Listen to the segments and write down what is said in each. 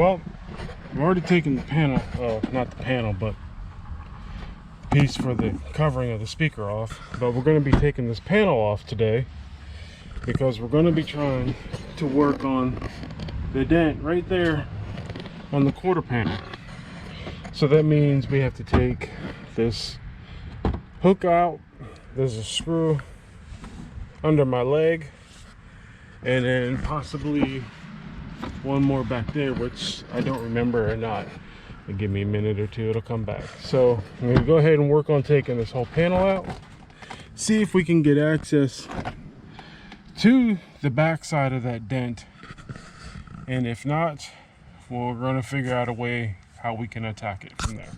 Well, I've already taken the panel, not the panel, but piece for the covering of the speaker off. But we're going to be taking this panel off today because we're going to be trying to work on the dent right there on the quarter panel. So that means we have to take this hook out. There's a screw under my leg, and then possibly one more back there, which I don't remember or not. Give me a minute or two, it'll come back. So I'm going to go ahead and work on taking this whole panel out, see if we can get access to the back side of that dent, and if not, we're going to figure out a way how we can attack it from there.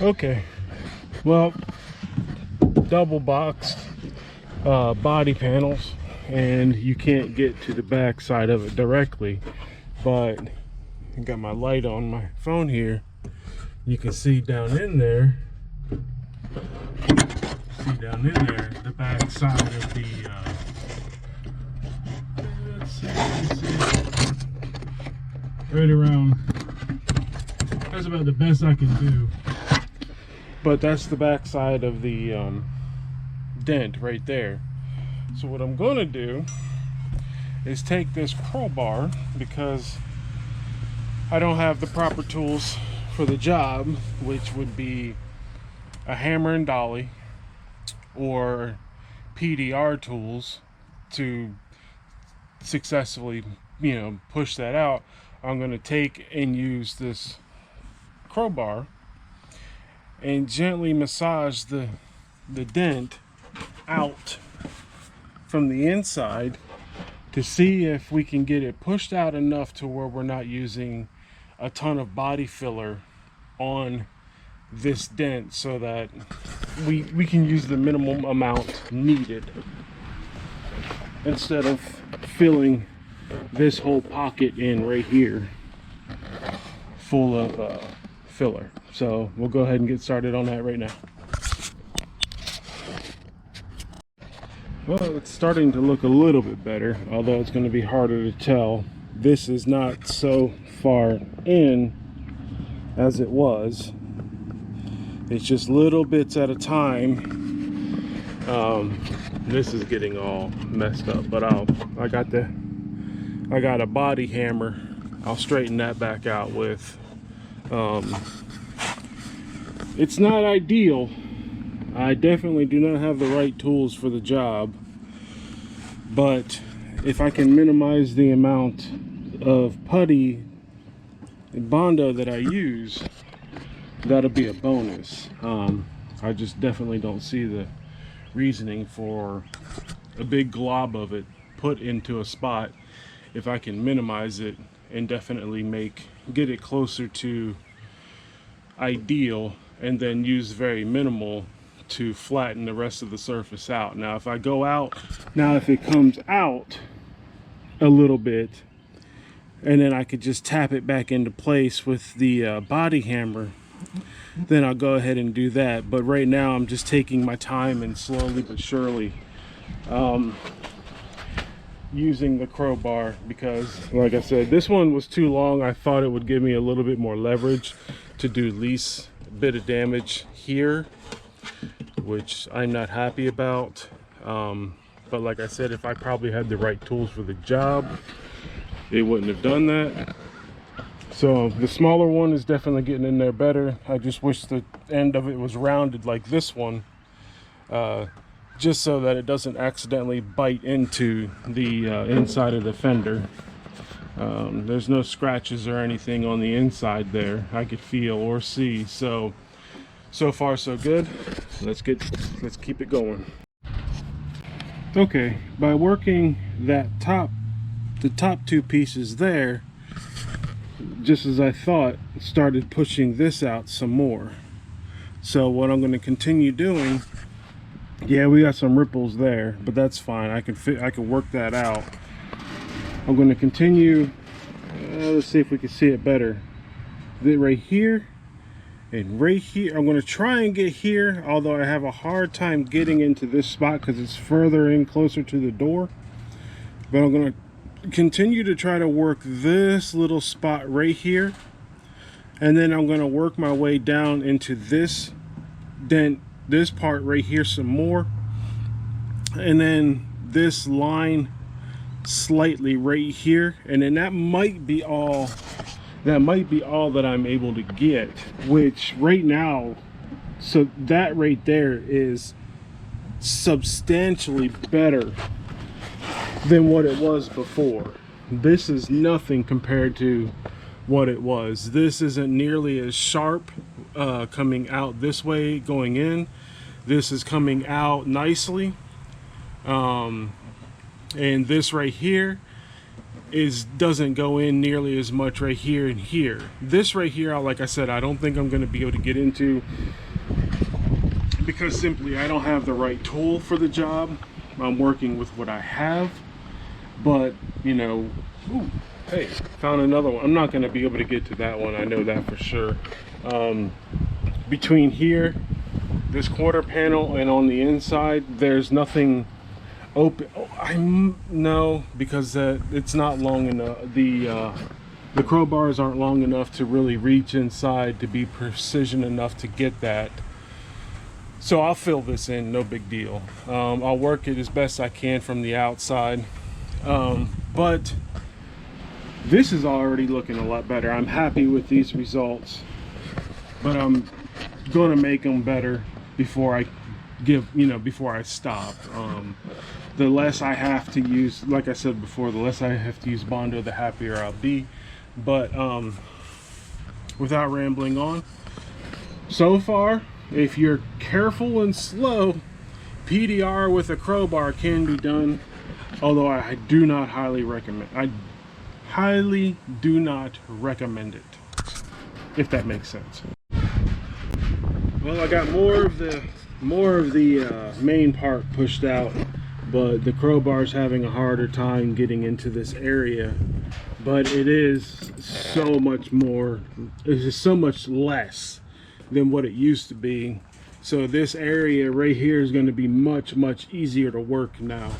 Okay, well, double boxed body panels, and you can't get to the back side of it directly, but I got my light on my phone here. You can see down in there, the back side of the let's see, right around. That's about the best I can do, but that's the back side of the dent right there. So what I'm going to do is take this crowbar, because I don't have the proper tools for the job, which would be a hammer and dolly or PDR tools to successfully, push that out. I'm going to take and use this crowbar and gently massage the dent out from the inside to see if we can get it pushed out enough to where we're not using a ton of body filler on this dent, so that we can use the minimum amount needed instead of filling this whole pocket in right here full of filler. So we'll go ahead and get started on that right now. Well, it's starting to look a little bit better, although it's going to be harder to tell. This is not so far in as it was. It's just little bits at a time. This is getting all messed up, but I got a body hammer. I'll straighten that back out with. It's not ideal. I definitely do not have the right tools for the job, but if I can minimize the amount of putty and bondo that I use, that'll be a bonus. I just definitely don't see the reasoning for a big glob of it put into a spot if I can minimize it and definitely get it closer to ideal, and then use very minimal to flatten the rest of the surface out. Now if it comes out a little bit, and then I could just tap it back into place with the body hammer, then I'll go ahead and do that. But right now I'm just taking my time and slowly but surely using the crowbar, because like I said, this one was too long. I thought it would give me a little bit more leverage to do least bit of damage here, which I'm not happy about. But like I said, if I probably had the right tools for the job, it wouldn't have done that. So the smaller one is definitely getting in there better. I just wish the end of it was rounded like this one, just so that it doesn't accidentally bite into the inside of the fender. There's no scratches or anything on the inside there I could feel or see. So far so good. Let's keep it going. Okay, by working the top two pieces there, just as I thought, started pushing this out some more. So what I'm going to continue doing, yeah, we got some ripples there, but that's fine. I can work that out. I'm going to continue. Let's see if we can see it better. Right here and right here. I'm going to try and get here, although I have a hard time getting into this spot because it's further in, closer to the door. But I'm going to continue to try to work this little spot right here, and then I'm going to work my way down into this dent, this part right here some more, and then this line slightly right here, and then that might be all that I'm able to get, which right now, so that right there is substantially better than what it was before. This is nothing compared to what it was. This isn't nearly as sharp coming out this way going in. This is coming out nicely, and this right here doesn't go in nearly as much right here and here. This right here, like I said, I don't think I'm going to be able to get into, because simply I don't have the right tool for the job. I'm working with what I have, but you know, ooh, hey, found another one. I'm not going to be able to get to that one, I know that for sure. Between here, this quarter panel, and on the inside, there's nothing open. No, because it's not long enough. The crowbars aren't long enough to really reach inside to be precision enough to get that. So I'll fill this in, no big deal. I'll work it as best I can from the outside, but this is already looking a lot better. I'm happy with these results, but I'm gonna make them better before I before I stop. The less I have to use, like I said before, the less I have to use Bondo, the happier I'll be. But without rambling on, so far, if you're careful and slow, PDR with a crowbar can be done, although I do not highly recommend. I highly do not recommend it, if that makes sense. Well, I got more of the main part pushed out, but the crowbar's having a harder time getting into this area. But it is so much more, it is so much less than what it used to be. So this area right here is going to be much easier to work now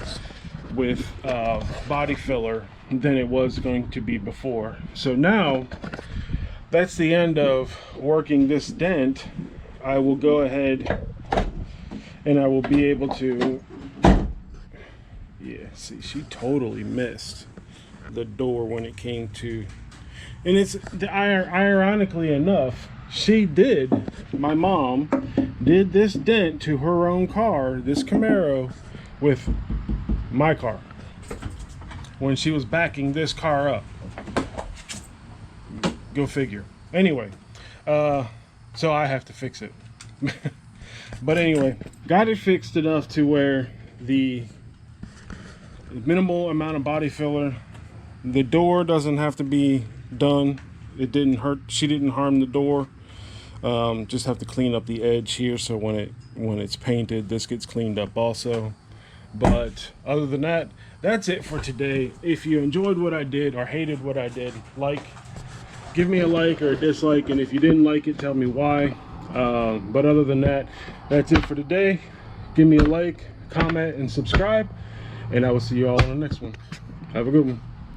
with body filler than it was going to be before. So now that's the end of working this dent. I will go ahead and I will be able to, yeah, see, she totally missed the door when it came to, and it's ironically enough, she did, my mom did this dent to her own car, this Camaro, with my car when she was backing this car up. Go figure. Anyway, so I have to fix it. But anyway, got it fixed enough to where the minimal amount of body filler, the door doesn't have to be done. It didn't hurt, she didn't harm the door. Just have to clean up the edge here, so when it's painted, this gets cleaned up also. But other than that, that's it for today. If you enjoyed what I did or hated what I did, give me a like or a dislike, and if you didn't like it, tell me why. But other than that, that's it for today. Give me a like, comment, and subscribe, and I will see you all on the next one. Have a good one.